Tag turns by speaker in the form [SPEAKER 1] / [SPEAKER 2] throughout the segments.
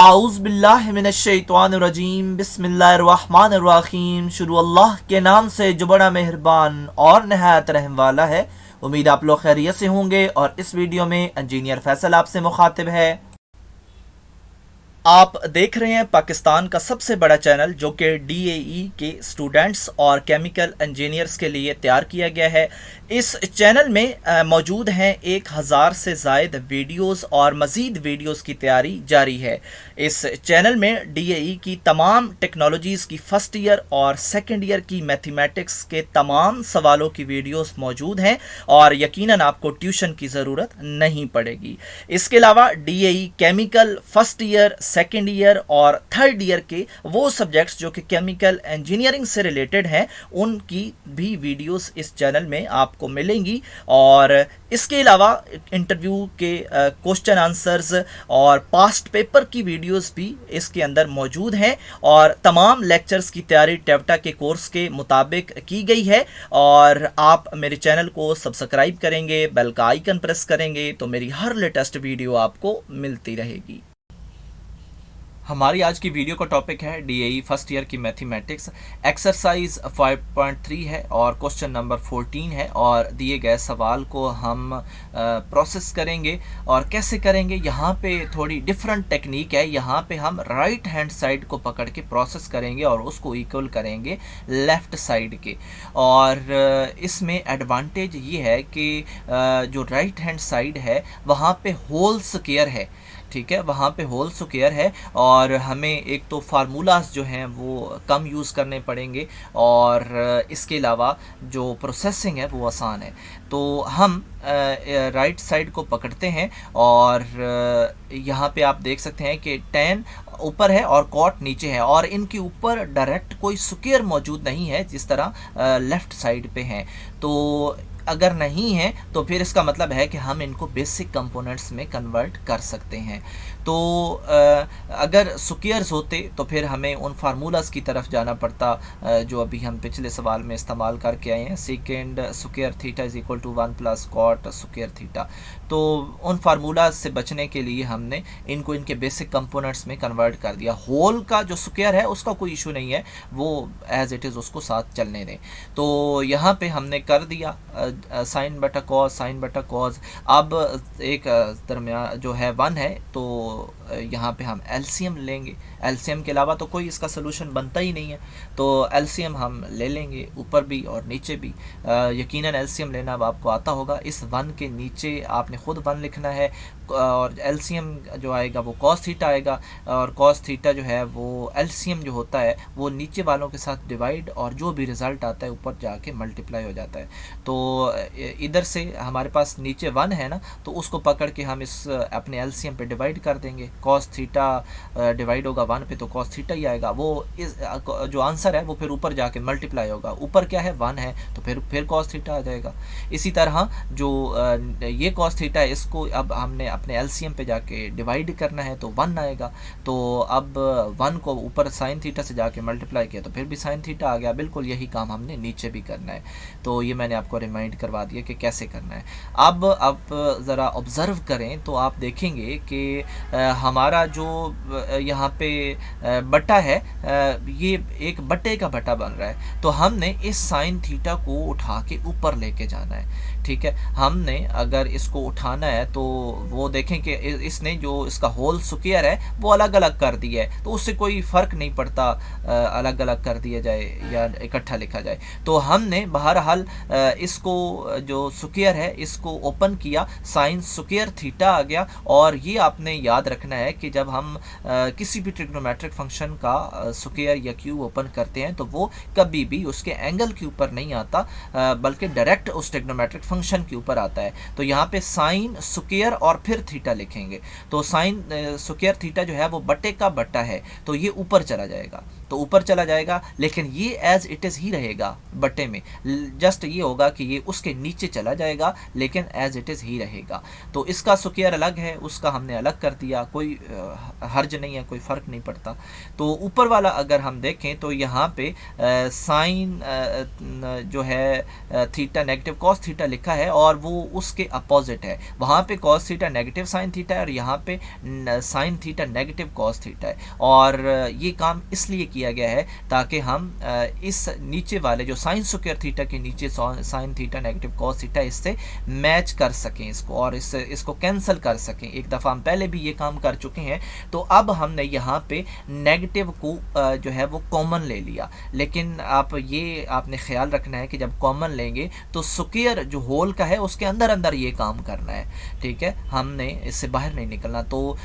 [SPEAKER 1] आऊज़ बिल्लाहि मिनश्शैतानिर्रजीम बिस्मिल्लाहिर्रहमानिर्रहीम। शुरू अल्लाह के नाम से जो बड़ा मेहरबान और नहायत रहम वाला है। उम्मीद आप लोग खैरियत से होंगे और इस वीडियो में इंजीनियर फैसल आपसे मुखातिब है। आप देख रहे हैं पाकिस्तान का सबसे बड़ा चैनल जो कि डीएई के स्टूडेंट्स और केमिकल इंजीनियर्स के लिए तैयार किया गया है। इस चैनल में मौजूद हैं 1000 से ज़ायद वीडियोस और मज़ीद वीडियोस की तैयारी जारी है। इस चैनल में डीएई की तमाम टेक्नोलॉजीज़ की फ़र्स्ट ईयर और सेकेंड ईयर की मैथमेटिक्स के तमाम सवालों की वीडियोस मौजूद हैं और यकीनन आपको ट्यूशन की ज़रूरत नहीं पड़ेगी। इसके अलावा DAE chemical first year, second year और थर्ड ईयर के वो सब्जेक्ट्स जो कि केमिकल इंजीनियरिंग से रिलेटेड हैं उनकी भी वीडियोस इस चैनल में आपको मिलेंगी। और इसके अलावा इंटरव्यू के क्वेश्चन आंसर्स और पास्ट पेपर की वीडियोस भी इसके अंदर मौजूद हैं और तमाम लेक्चर्स की तैयारी टेवटा के कोर्स के मुताबिक की गई है। और आप मेरे चैनल को सब्सक्राइब करेंगे, बेल का आइकन प्रेस करेंगे तो मेरी हर लेटेस्ट वीडियो आपको मिलती रहेगी। हमारी आज की वीडियो का टॉपिक है डीएई फर्स्ट ईयर की मैथमेटिक्स। एक्सरसाइज 5.3 है और क्वेश्चन नंबर 14 है और दिए गए सवाल को हम प्रोसेस करेंगे। और कैसे करेंगे, यहाँ पे थोड़ी डिफरेंट टेक्निक है। यहाँ पे हम राइट हैंड साइड को पकड़ के प्रोसेस करेंगे और उसको इक्वल करेंगे लेफ़्ट साइड के। और इसमें एडवांटेज ये है कि जो राइट हैंड साइड है वहाँ पे होल स्क्वायर है, ठीक है, वहाँ पे होल स्क्वायर है और हमें एक तो फार्मूलाज जो हैं वो कम यूज़ करने पड़ेंगे और इसके अलावा जो प्रोसेसिंग है वो आसान है। तो हम राइट साइड को पकड़ते हैं और यहाँ पे आप देख सकते हैं कि tan ऊपर है और cot नीचे है और इनके ऊपर डायरेक्ट कोई स्क्वायर मौजूद नहीं है जिस तरह लेफ़्ट साइड पे हैं। तो अगर नहीं है तो फिर इसका मतलब है कि हम इनको बेसिक कंपोनेंट्स में कन्वर्ट कर सकते हैं। तो अगर स्क्वायर्स होते तो फिर हमें उन फार्मूलाज की तरफ जाना पड़ता जो अभी हम पिछले सवाल में इस्तेमाल करके आए हैं, second square theta is equal to 1 plus cot square theta. तो उन फार्मूलाज से बचने के लिए हमने इनको इनके बेसिक कंपोनेंट्स में कन्वर्ट कर दिया। होल का जो स्क्वायर है उसका कोई इशू नहीं है, वो एज इट इज़ उसको साथ चलने दें। तो यहाँ पे हमने कर दिया साइन बटा कॉस, साइन बटा कॉस। अब एक दरमियान जो है 1 है तो यहाँ पे हम एलसीएम लेंगे। एलसीएम के अलावा तो कोई इसका सोल्यूशन बनता ही नहीं है, तो एलसीएम हम ले लेंगे ऊपर भी और नीचे भी। यकीनन एलसीएम लेना अब आपको आता होगा। इस 1 के नीचे आपने खुद 1 लिखना है और एलसीएम जो आएगा वो कॉस थीटा आएगा और कॉस थीटा जो है वो एलसीएम जो होता है वो नीचे वालों के साथ डिवाइड और जो भी रिज़ल्ट आता है ऊपर जाके मल्टीप्लाई हो जाता है। तो इधर से हमारे पास नीचे 1 है ना, तो उसको पकड़ के हम इस अपने एलसीएम पे डिवाइड कर देंगे। कॉस थीटा डिवाइड होगा 1 पे तो कॉस थीटा ही आएगा। वो इस जो आंसर है वो फिर ऊपर जाके मल्टीप्लाई होगा। ऊपर क्या है 1 है तो फिर कॉस थीटा आ जाएगा। इसी तरह जो ये कॉस थीटा है इसको अब हमने अपने एलसीएम पे जाके डिवाइड करना है तो 1 आएगा। तो अब 1 को ऊपर साइन थीटा से जाके मल्टीप्लाई किया तो फिर भी साइन थीटा आ गया। बिल्कुल यही काम हमने नीचे भी करना है। तो ये मैंने आपको रिमाइंड करवा दिया कि कैसे करना है। अब आप ज़रा ऑब्ज़र्व करें तो आप देखेंगे कि हमारा जो यहाँ पे बटा है ये एक बटे का बटा बन रहा है। तो हमने इस साइन थीटा को उठा के ऊपर लेके जाना है, ठीक है। हमने अगर इसको उठाना है तो वो देखें कि इसने जो इसका होल स्क्वायर है वो अलग अलग कर दिया है, तो उससे कोई फ़र्क नहीं पड़ता अलग अलग कर दिया जाए या इकट्ठा लिखा जाए। तो हमने बहरहाल इसको जो स्क्वायर है इसको ओपन किया, साइन स्क्वायर थीटा आ गया। और ये आपने याद रखना है कि जब हम किसी भी ट्रिग्नोमेट्रिक फंक्शन का स्क्वायर या क्यूब ओपन करते हैं तो वो कभी भी उसके एंगल के ऊपर नहीं आता बल्कि डायरेक्ट उस ट्रिग्नोमेट्रिक फंक्शन के ऊपर आता है। तो यहाँ पे साइन स्क्वायर और फिर थीटा लिखेंगे। तो साइन स्क्वायर थीटा जो है वो बटे का बटा है तो ये ऊपर चला जाएगा, तो ऊपर चला जाएगा, लेकिन ये एज इट इज़ ही रहेगा बटे में। जस्ट ये होगा कि ये उसके नीचे चला जाएगा लेकिन एज इट इज़ ही रहेगा। तो इसका स्क्वायर अलग है, उसका हमने अलग कर दिया, कोई हर्ज नहीं है, कोई फ़र्क नहीं पड़ता। तो ऊपर वाला अगर हम देखें तो यहाँ पे साइन जो है थीटा नेगेटिव कॉस थीटा लिखा है और वो उसके अपोजिट है। वहाँ पे cos theta negative sine theta है और यहाँ पे sine theta negative cos theta है। और ये काम इसलिए किया गया है ताकि हम इस नीचे वाले जो साइन स्क्वायर थीटा के नीचे sine theta negative cos theta इससे मैच कर सकें इसको और इसको कैंसिल कर सकें। एक दफ़ा हम पहले भी ये काम कर चुके हैं। तो अब हमने यहाँ पे नेगेटिव को जो है वो कॉमन ले लिया, लेकिन आपने ख्याल रखना है कि जब कॉमन लेंगे तो स्क्वायर जो होल का है उसके अंदर अंदर ये काम करना है, ठीक है, हमने इससे बाहर नहीं निकलना। तो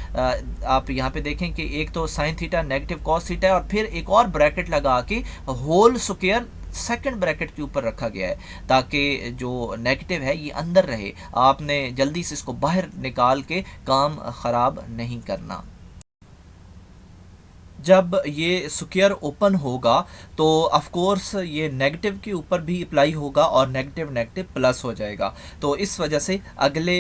[SPEAKER 1] आप यहाँ पे देखें कि एक तो sine theta negative cos theta है और फिर एक और ब्रैकेट लगा के होल स्क्वायर सेकंड ब्रैकेट के ऊपर रखा गया है ताकि जो नेगेटिव है ये अंदर रहे। आपने जल्दी से इसको बाहर निकाल के काम ख़राब नहीं करना। जब ये स्क्वायर ओपन होगा तो ऑफ कोर्स ये नेगेटिव के ऊपर भी अप्लाई होगा और नेगेटिव नेगेटिव प्लस हो जाएगा। तो इस वजह से अगले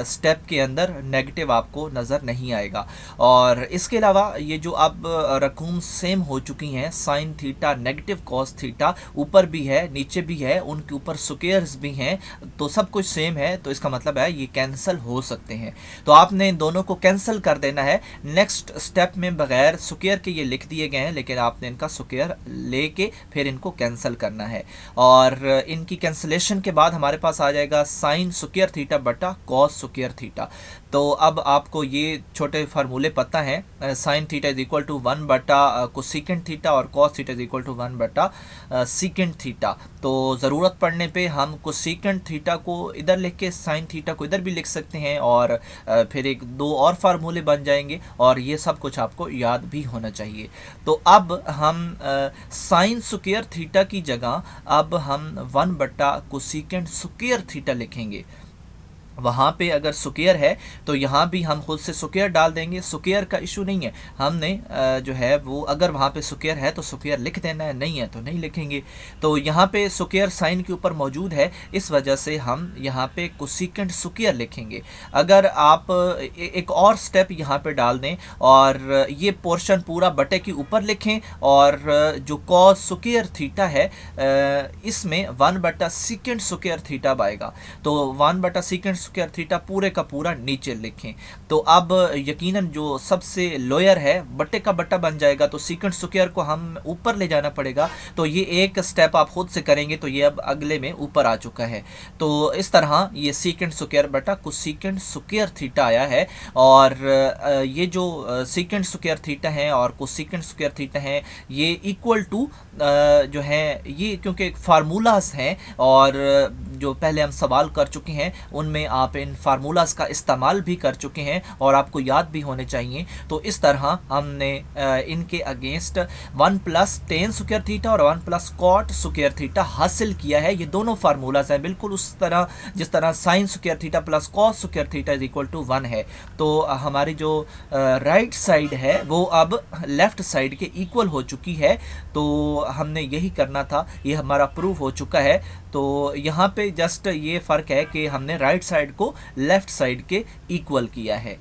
[SPEAKER 1] स्टेप के अंदर नेगेटिव आपको नज़र नहीं आएगा। और इसके अलावा ये जो अब रकूम सेम हो चुकी हैं, sine theta negative cos theta ऊपर भी है नीचे भी है, उनके ऊपर स्क्वायर्स भी हैं, तो सब कुछ सेम है। तो इसका मतलब है ये कैंसिल हो सकते हैं। तो आपने इन दोनों को कैंसिल कर देना है। नेक्स्ट स्टेप में बगैर स्क्वायर के ये लिख दिए गए हैं, लेकिन आपने इनका स्क्वायर लेके फिर इनको कैंसिल करना है। और इनकी कैंसिलेशन के बाद हमारे पास आ जाएगा साइन स्क्वायर थीटा बटा कॉस स्क्वायर थीटा। तो अब आपको ये छोटे फार्मूले पता हैं, sine theta is equal to 1 बटा कोसेकेंट थीटा और cos theta is equal to 1 बटा सीकेंट थीटा। तो ज़रूरत पड़ने पे हम कोसेकेंट थीटा को इधर लिख के साइन थीटा को इधर भी लिख सकते हैं और फिर एक दो और फार्मूले बन जाएंगे और ये सब कुछ आपको याद भी होना चाहिए। तो अब हम साइन स्क्वायर थीटा की जगह अब हम 1 बटा कोसेकेंट स्क्वायर थीटा लिखेंगे। वहाँ पे अगर स्क्वायर है तो यहाँ भी हम खुद से स्क्वायर डाल देंगे, स्क्वायर का इशू नहीं है। हमने जो है वो अगर वहाँ पे स्क्वायर है तो स्क्वायर लिख देना है, नहीं है तो नहीं लिखेंगे। तो यहाँ पे स्क्वायर साइन के ऊपर मौजूद है, इस वजह से हम यहाँ पे कोसेकेंट स्क्वायर लिखेंगे। अगर आप एक और स्टेप यहाँ पे डाल दें और ये पोर्शन पूरा बटे के ऊपर लिखें और जो कॉस स्क्वायर थीटा है इसमें 1 बटा सीकेंट स्क्वायर थीटा आएगा। तो 1 बटा सीकेंट स्क्वायर थीटा पूरे का पूरा नीचे लिखें। तो अब यकीनन जो सबसे लोअर है बट्टे का बट्टा बन जाएगा, तो सीकेंट स्क्वायर को हम ऊपर ले जाना पड़ेगा। तो ये एक स्टेप आप खुद से करेंगे तो ये अब अगले में ऊपर आ चुका है। तो इस तरह ये सीकेंट स्क्वायर बटा कोसेकेंट स्क्वायर थीटा आया है। और ये जो सीकेंट स्क्वायर थीटा है और कोसेकेंट स्क्वायर थीटा है ये इक्वल टू जो है ये क्योंकि फार्मूलाज हैं और जो पहले हम सवाल कर चुके हैं उनमें आप इन फार्मूलाज का इस्तेमाल भी कर चुके हैं और आपको याद भी होने चाहिए। तो इस तरह हमने इनके against 1 plus ten square theta और 1 प्लस कॉट स्क्वायर थीटा हासिल किया है। ये दोनों फार्मूलाज हैं बिल्कुल उस तरह जिस तरह sine square theta plus cos square theta is equal to 1 है। तो हमारी जो राइट साइड है वो अब लेफ्ट साइड के इक्वल हो चुकी है। तो हमने यही करना था, ये हमारा प्रूफ हो चुका है। तो यहाँ पे जस्ट ये फ़र्क है कि हमने राइट साइड को लेफ़्ट साइड के इक्वल किया है।